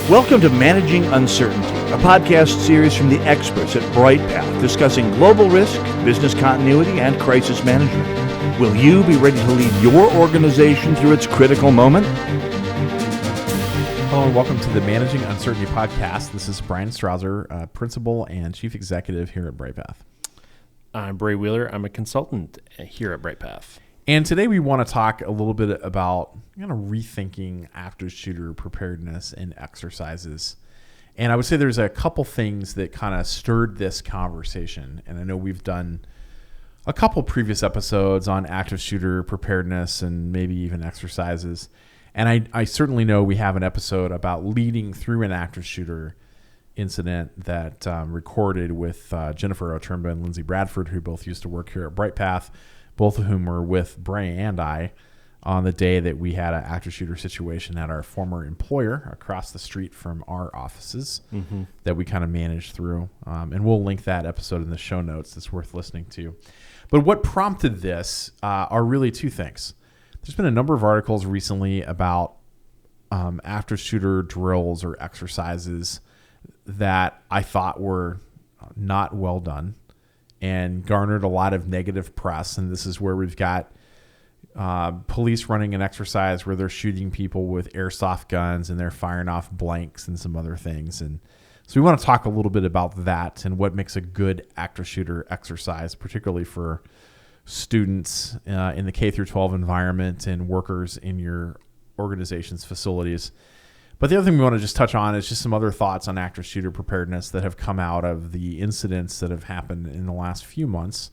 Welcome to Managing Uncertainty, a podcast series from the experts at Bryghtpath discussing global risk, business continuity, and crisis management. Will you be ready to lead your organization through its critical moment? Hello and welcome to the Managing Uncertainty podcast. This is Bryan Strawser, Principal and Chief Executive here at Bryghtpath. I'm Bray Wheeler. I'm a consultant here at Bryghtpath. And today we want to talk a little bit about rethinking active shooter preparedness and exercises. And I would say there's a couple things that kind of stirred this conversation. And I know we've done a couple previous episodes on active shooter preparedness and maybe even exercises. And I certainly know we have an episode about leading through an active shooter incident that recorded with Jennifer Oturmba and Lindsay Bradford, who both used to work here at Bryghtpath, both of whom were with Bryan and I on the day that we had an active shooter situation at our former employer across the street from our offices that we kind of managed through. And we'll link that episode in the show notes. It's worth listening to. But what prompted this are really two things. There's been a number of articles recently about active shooter drills or exercises that I thought were not well done and garnered a lot of negative press. And this is where we've got police running an exercise where they're shooting people with airsoft guns and they're firing off blanks and some other things. And so we want to talk a little bit about that and what makes a good active shooter exercise, particularly for students in the K through 12 environment and workers in your organization's facilities. But the other thing we want to just touch on is just some other thoughts on active shooter preparedness that have come out of the incidents that have happened in the last few months.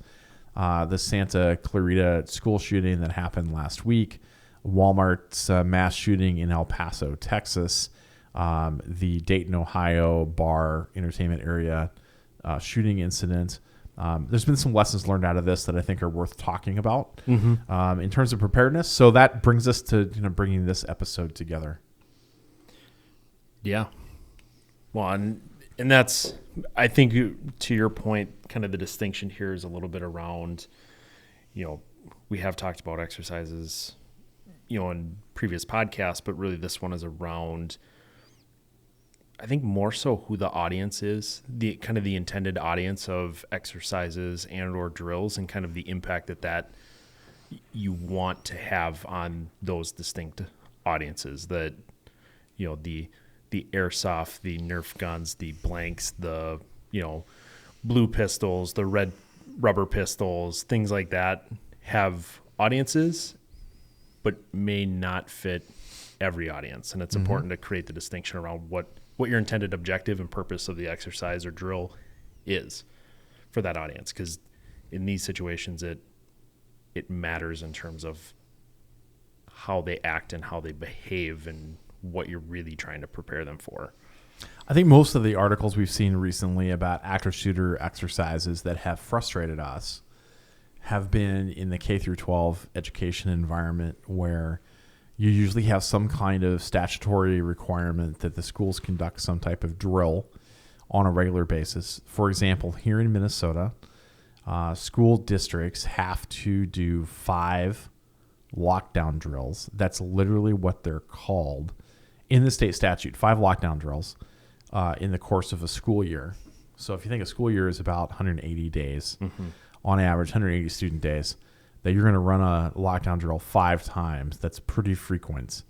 The Santa Clarita school shooting that happened last week, Walmart's mass shooting in El Paso, Texas, the Dayton, Ohio bar entertainment area shooting incident. There's been some lessons learned out of this that I think are worth talking about in terms of preparedness. So that brings us to bringing this episode together. Yeah. Well, and that's, I think to your point, kind of the distinction here is a little bit around, we have talked about exercises, in previous podcasts, but really this one is around, I think more so who the audience is, the kind of the intended audience of exercises and or drills and kind of the impact that you want to have on those distinct audiences that, the airsoft, the Nerf guns, the blanks, the, blue pistols, the red rubber pistols, things like that have audiences, but may not fit every audience. And it's important to create the distinction around what your intended objective and purpose of the exercise or drill is for that audience. Because in these situations, it matters in terms of how they act and how they behave and what you're really trying to prepare them for. I think most of the articles we've seen recently about active shooter exercises that have frustrated us have been in the K through 12 education environment, where you usually have some kind of statutory requirement that the schools conduct some type of drill on a regular basis. For example, here in Minnesota, school districts have to do 5 lockdown drills. That's literally what they're called in the state statute, 5 lockdown drills in the course of a school year. So if you think a school year is about 180 days, on average, 180 student days, that you're going to run a lockdown drill 5 times. That's pretty frequent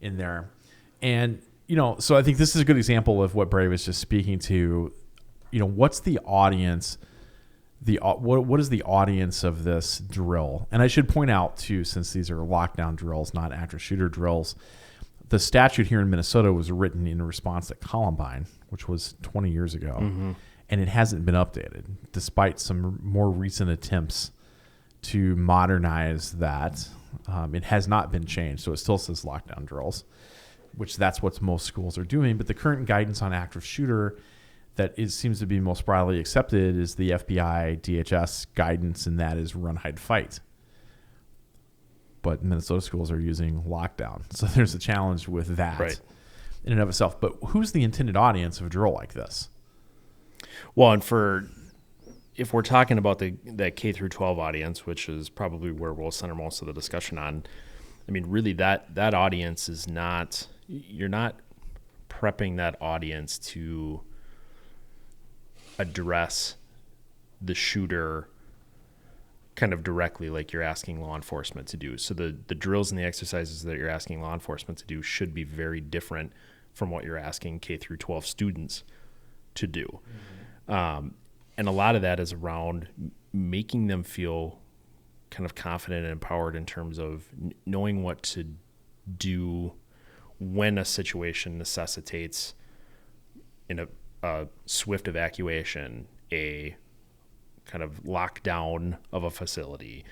in there. And, so I think this is a good example of what Bray was just speaking to. What's the audience? What is the audience of this drill? And I should point out, too, since these are lockdown drills, not active shooter drills, the statute here in Minnesota was written in response to Columbine, which was 20 years ago, and it hasn't been updated, despite some more recent attempts to modernize that. It has not been changed, so it still says lockdown drills, which that's what most schools are doing. But the current guidance on active shooter that seems to be most broadly accepted is the FBI DHS guidance, and that is run, hide, fight. But Minnesota schools are using lockdown. So there's a challenge with that in and of itself. But who's the intended audience of a drill like this? Well, and if we're talking about that K through 12 audience, which is probably where we'll center most of the discussion on, I mean, really that audience is not, you're not prepping that audience to address the shooter kind of directly, like you're asking law enforcement to do. So the drills and the exercises that you're asking law enforcement to do should be very different from what you're asking K through 12 students to do. And a lot of that is around making them feel kind of confident and empowered in terms of knowing what to do when a situation necessitates in a swift evacuation, a kind of lockdown of a facility,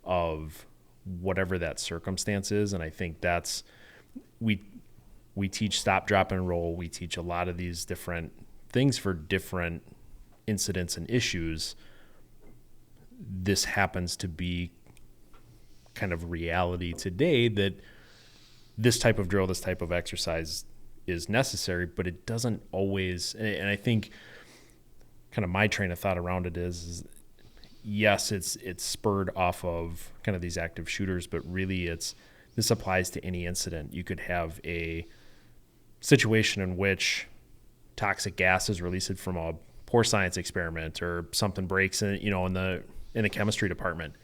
of whatever that circumstance is. And I think that's, we teach stop, drop, and roll. We teach a lot of these different things for different incidents and issues. This happens to be kind of reality today, that this type of drill, this type of exercise is necessary, but it doesn't always, and I think kind of my train of thought around it is yes, it's spurred off of kind of these active shooters, but really this applies to any incident. You could have a situation in which toxic gas is released from a poor science experiment, or something breaks in the chemistry department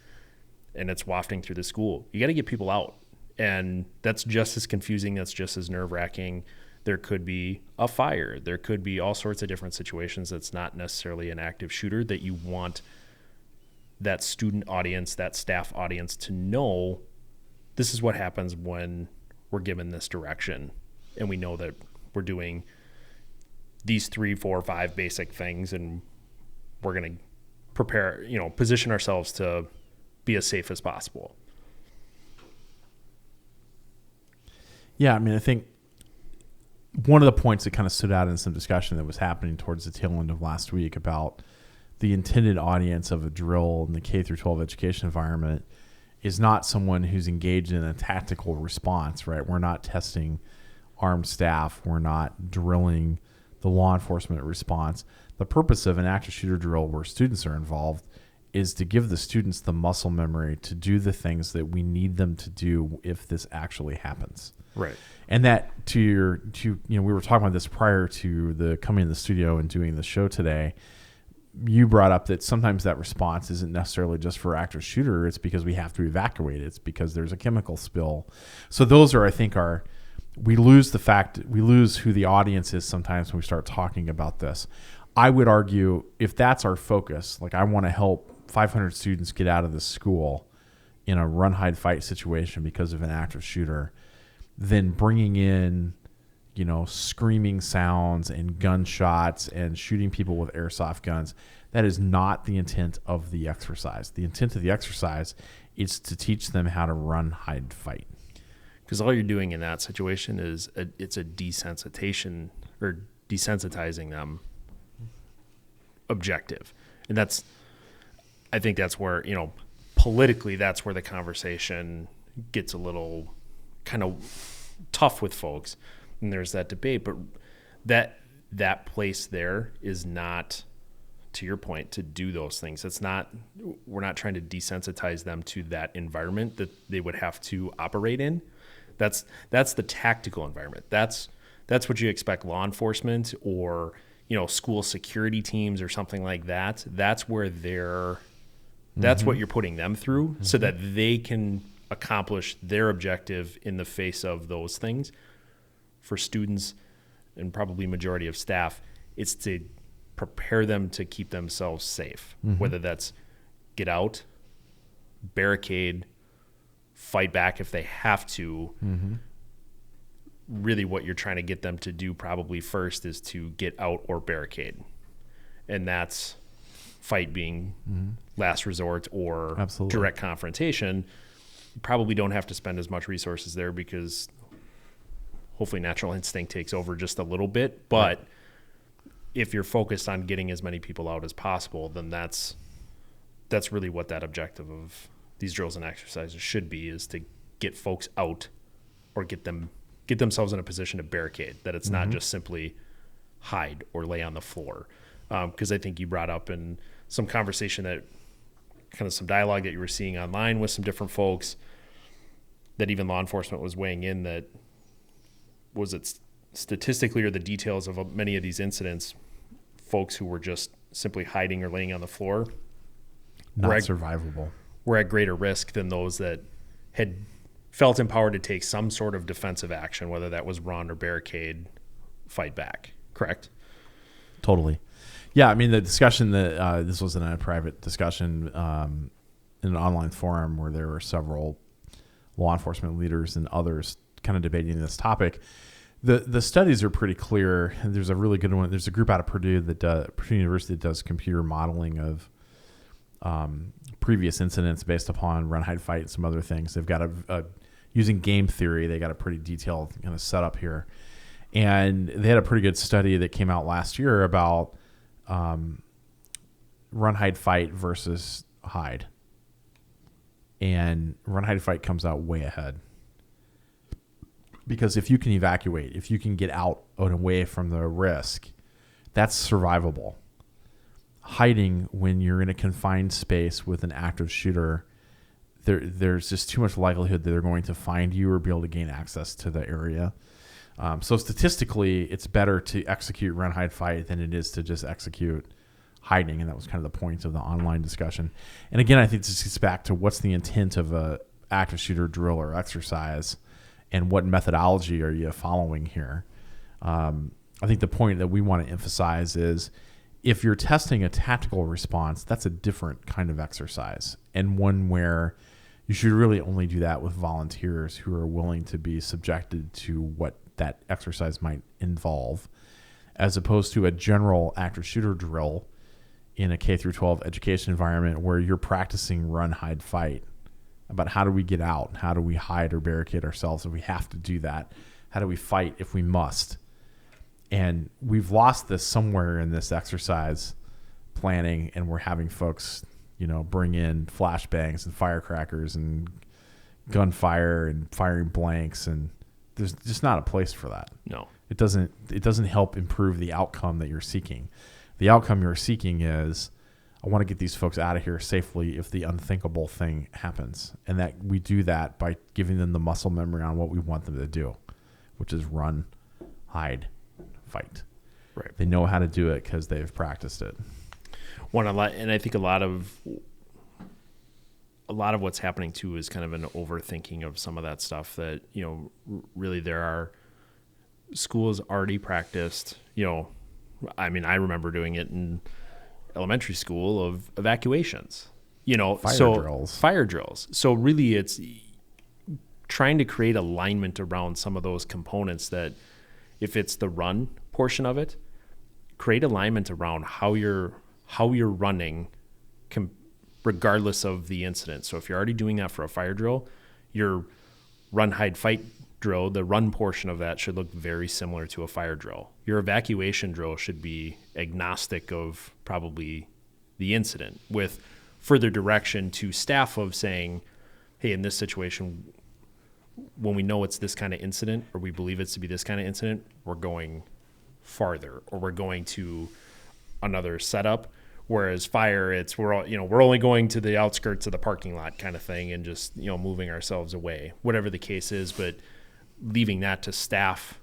and it's wafting through the school. You got to get people out. And that's just as confusing. That's just as nerve-wracking. There could be a fire. There could be all sorts of different situations that's not necessarily an active shooter that you want that student audience, that staff audience to know this is what happens when we're given this direction. And we know that we're doing these 3, 4, 5 basic things, and we're going to prepare, position ourselves to be as safe as possible. Yeah, I mean, I think one of the points that kind of stood out in some discussion that was happening towards the tail end of last week about the intended audience of a drill in the K through 12 education environment is not someone who's engaged in a tactical response, right? We're not testing armed staff. We're not drilling the law enforcement response. The purpose of an active shooter drill where students are involved is to give the students the muscle memory to do the things that we need them to do if this actually happens. Right. And that we were talking about this prior to the coming in the studio and doing the show today. You brought up that sometimes that response isn't necessarily just for active shooter. It's because we have to evacuate. It's because there's a chemical spill. So those are, I think, we lose who the audience is sometimes when we start talking about this. I would argue if that's our focus, like I want to help 500 students get out of the school in a run, hide, fight situation because of an active shooter, then bringing in, screaming sounds and gunshots and shooting people with airsoft guns, that is not the intent of the exercise. The intent of the exercise is to teach them how to run, hide, fight. Because all you're doing in that situation is it's a desensitization or desensitizing them objective. And I think that's where, politically, that's where the conversation gets a little kind of tough with folks. And there's that debate, but that place there is not, to your point, to do those things. We're not trying to desensitize them to that environment that they would have to operate in. That's the tactical environment. That's what you expect law enforcement or, school security teams or something like that. That's where that's what you're putting them through so that they can accomplish their objective in the face of those things. For students and probably majority of staff, it's to prepare them to keep themselves safe, whether that's get out, barricade, fight back if they have to. Really what you're trying to get them to do probably first is to get out or barricade. And that's fight being last resort or Absolutely. Direct confrontation. You probably don't have to spend as much resources there because hopefully natural instinct takes over just a little bit. But right. If you're focused on getting as many people out as possible, then that's really what that objective of these drills and exercises should be, is to get folks out or get themselves in a position to barricade, that it's not just simply hide or lay on the floor. Because I think you brought up in some conversation that kind of some dialogue that you were seeing online with some different folks that even law enforcement was weighing in that statistically, or the details of many of these incidents, folks who were just simply hiding or laying on the floor Not survivable. were at greater risk than those that had felt empowered to take some sort of defensive action, whether that was run or barricade, fight back. Correct? Totally. Yeah, I mean, the discussion that this wasn't a private discussion in an online forum where there were several law enforcement leaders and others kind of debating this topic. The studies are pretty clear. There's a really good one. There's a group out of Purdue Purdue University that does computer modeling of previous incidents based upon run, hide, fight, and some other things. They've got using game theory. They got a pretty detailed kind of setup here, and they had a pretty good study that came out last year about run, hide, fight versus hide. And run, hide, fight comes out way ahead. Because if you can evacuate, if you can get out and away from the risk, that's survivable. Hiding when you're in a confined space with an active shooter, there's just too much likelihood that they're going to find you or be able to gain access to the area. So statistically, it's better to execute run, hide, fight than it is to just execute hiding, and that was kind of the point of the online discussion. And again, I think this gets back to what's the intent of a active shooter drill or exercise, and what methodology are you following here? I think the point that we want to emphasize is if you're testing a tactical response, that's a different kind of exercise, and one where you should really only do that with volunteers who are willing to be subjected to what that exercise might involve, as opposed to a general active shooter drill in a K through 12 education environment where you're practicing run, hide, fight about how do we get out, how do we hide or barricade ourselves if we have to do that, how do we fight if we must. And we've lost this somewhere in this exercise planning, and we're having folks, bring in flashbangs and firecrackers and gunfire and firing blanks, and there's just not a place for that. No. It doesn't help improve the outcome that you're seeking. The outcome you're seeking is, I want to get these folks out of here safely if the unthinkable thing happens. And that we do that by giving them the muscle memory on what we want them to do, which is run, hide, fight. Right. They know how to do it because they've practiced it. And I think a lot of what's happening too is kind of an overthinking of some of that stuff that, really there are schools already practiced, I mean, I remember doing it in elementary school of evacuations, fire drills. So really it's trying to create alignment around some of those components that if it's the run portion of it, create alignment around how you're running regardless of the incident. So if you're already doing that for a fire drill, your run, hide, fight drill, the run portion of that should look very similar to a fire drill. Your evacuation drill should be agnostic of probably the incident, with further direction to staff of saying, hey, in this situation, when we know it's this kind of incident, or we believe it's to be this kind of incident, we're going farther, or we're going to another setup. Whereas fire, we're only going to the outskirts of the parking lot kind of thing, and just moving ourselves away, whatever the case is. But leaving that to staff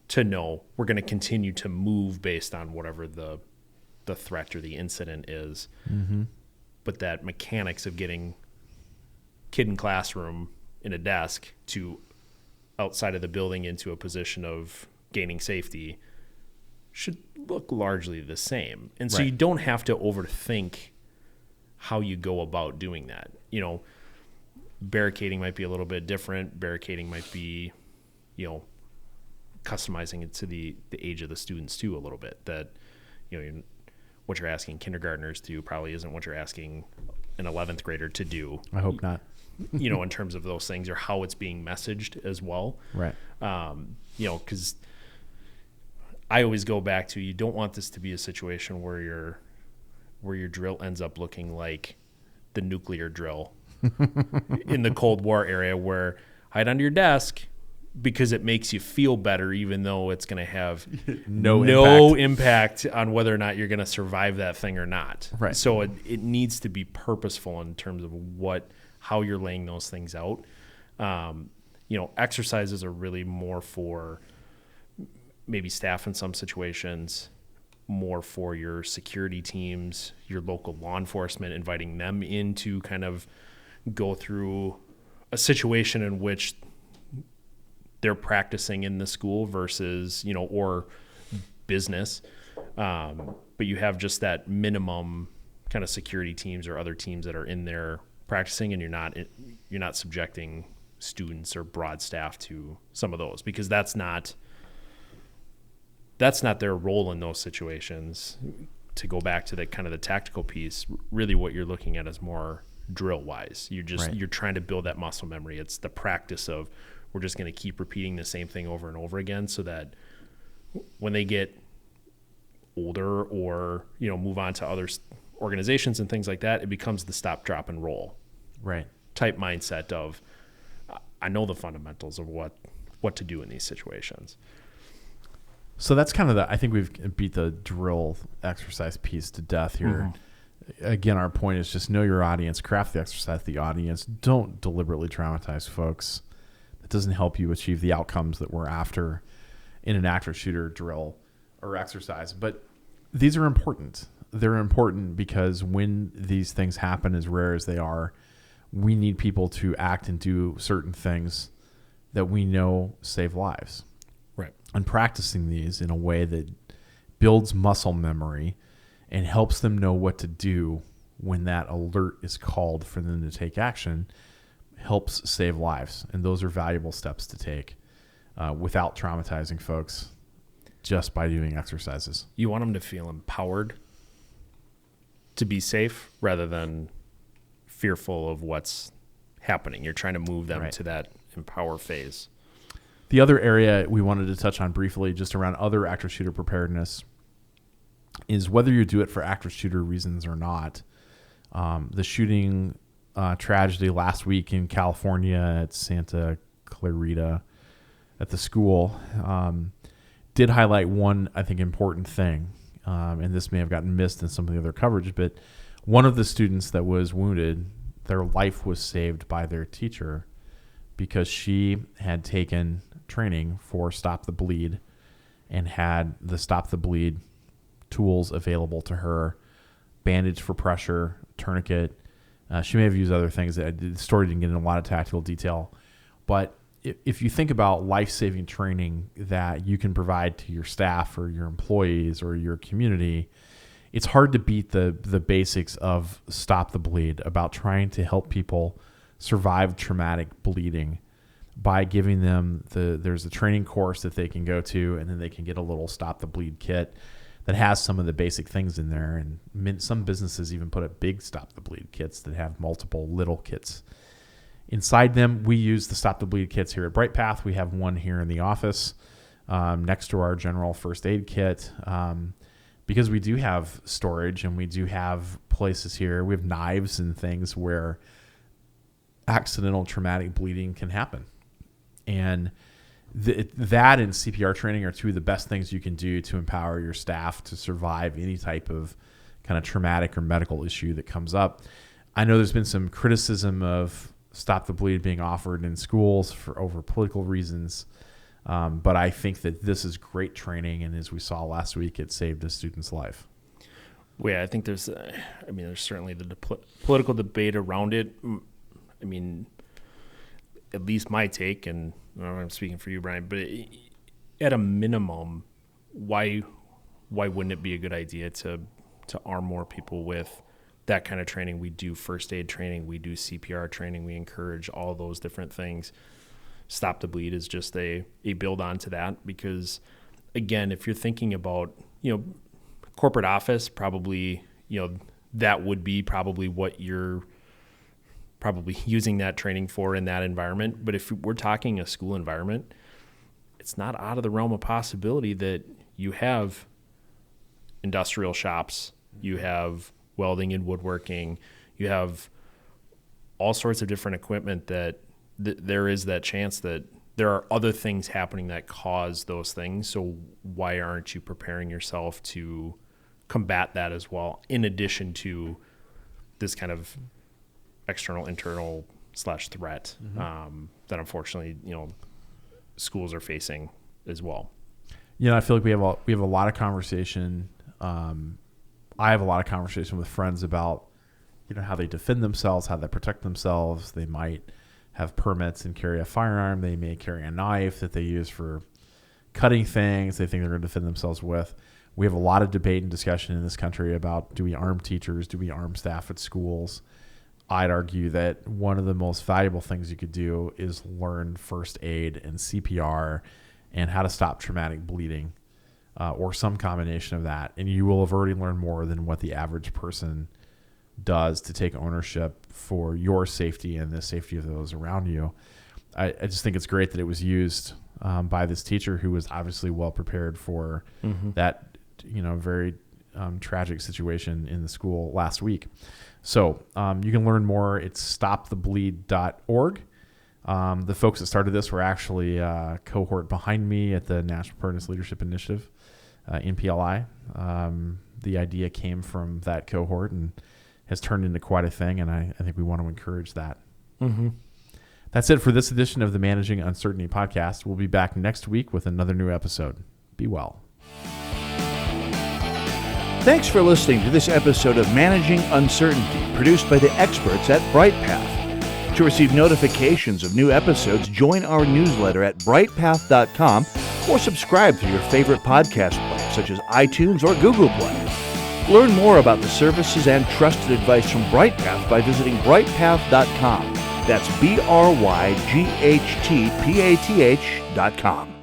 to know we're going to continue to move based on whatever the threat or the incident is. Mm-hmm. But that mechanics of getting kid in classroom in a desk to outside of the building into a position of gaining safety should look largely the same. And so Right. you don't have to overthink how you go about doing that. Barricading might be a little bit different. Barricading might be, customizing it to the age of the students too a little bit. That, what you're asking kindergartners to do probably isn't what you're asking an 11th grader to do. I hope not. In terms of those things, or how it's being messaged as well. Right. Because I always go back to, you don't want this to be a situation where your drill ends up looking like the nuclear drill in the Cold War area, where hide under your desk because it makes you feel better, even though it's going to have no impact on whether or not you're going to survive that thing or not. Right. So it needs to be purposeful in terms of how you're laying those things out. Exercises are really more for maybe staff in some situations, more for your security teams, your local law enforcement, inviting them in to kind of go through a situation in which they're practicing in the school versus, or business. But you have just that minimum kind of security teams or other teams that are in there practicing, and you're not subjecting students or broad staff to some of those, because that's not their role in those situations. To go back to the kind of the tactical piece, really what you're looking at is more drill wise. You're trying to build that muscle memory. It's the practice of, we're just going to keep repeating the same thing over and over again, so that when they get older or, move on to other organizations and things like that, it becomes the stop, drop, and roll type mindset of, I know the fundamentals of what to do in these situations. So that's kind of I think we've beat the drill exercise piece to death here. Mm-hmm. Again, our point is just know your audience, craft the exercise, the audience. Don't deliberately traumatize folks. That doesn't help you achieve the outcomes that we're after in an active shooter drill or exercise. But these are important. They're important because when these things happen, as rare as they are, we need people to act and do certain things that we know save lives. Right. And practicing these in a way that builds muscle memory and helps them know what to do when that alert is called for them to take action helps save lives. And those are valuable steps to take without traumatizing folks, just by doing exercises. You want them to feel empowered to be safe rather than fearful of what's happening. You're trying to move them to that empower phase. The other area we wanted to touch on briefly, just around other active shooter preparedness, is whether you do it for active shooter reasons or not. The shooting tragedy last week in California at Santa Clarita at the school did highlight one, I think, important thing. And this may have gotten missed in some of the other coverage, but one of the students that was wounded, their life was saved by their teacher because she had taken training for Stop the Bleed and had the Stop the Bleed tools available to her, bandage for pressure, tourniquet. She may have used other things. The story didn't get into a lot of tactical detail. But if you think about life-saving training that you can provide to your staff or your employees or your community, it's hard to beat the basics of Stop the Bleed, about trying to help people survive traumatic bleeding by giving them there's a training course that they can go to, and then they can get a little Stop the Bleed kit that has some of the basic things in there. And some businesses even put up big Stop the Bleed kits that have multiple little kits inside them. We use the Stop the Bleed kits here at Bryghtpath. We have one here in the office next to our general first aid kit because we do have storage and we do have places here. We have knives and things where accidental traumatic bleeding can happen. And that and CPR training are two of the best things you can do to empower your staff to survive any type of kind of traumatic or medical issue that comes up. I know there's been some criticism of Stop the Bleed being offered in schools over political reasons, but I think that this is great training, and as we saw last week, it saved a student's life. Well, yeah, I think there's certainly the political debate around it. I mean, at least my take, and I don't know if I'm speaking for you, Bryan, but at a minimum, why wouldn't it be a good idea to arm more people with that kind of training? We do first aid training, we do CPR training, we encourage all those different things. Stop the Bleed is just a build on to that, because again, if you're thinking about, corporate office, probably, that would be probably what you're probably using that training for in that environment. But if we're talking a school environment, it's not out of the realm of possibility that you have industrial shops, you have welding and woodworking, you have all sorts of different equipment that there is that chance that there are other things happening that cause those things. So why aren't you preparing yourself to combat that as well, in addition to this kind of external, internal / threat that unfortunately, schools are facing as well? I feel like we have a lot of conversation. I have a lot of conversation with friends about, how they defend themselves, how they protect themselves. They might have permits and carry a firearm. They may carry a knife that they use for cutting things they think they're going to defend themselves with. We have a lot of debate and discussion in this country about, do we arm teachers? Do we arm staff at schools? I'd argue that one of the most valuable things you could do is learn first aid and CPR and how to stop traumatic bleeding, or some combination of that. And you will have already learned more than what the average person does to take ownership for your safety and the safety of those around you. I just think it's great that it was used by this teacher who was obviously well prepared for that, very tragic situation in the school last week. So you can learn more. It's stopthebleed.org. The folks that started this were actually a cohort behind me at the National Preparedness Leadership Initiative, NPLI. The idea came from that cohort and has turned into quite a thing, and I think we want to encourage that. That's it for this edition of the Managing Uncertainty podcast. We'll be back next week with another new episode. Be well. Thanks for listening to this episode of Managing Uncertainty, produced by the experts at Bryghtpath. To receive notifications of new episodes, join our newsletter at bryghtpath.com or subscribe through your favorite podcast player, such as iTunes or Google Play. Learn more about the services and trusted advice from Bryghtpath by visiting bryghtpath.com. That's BRYGHTPATH.com.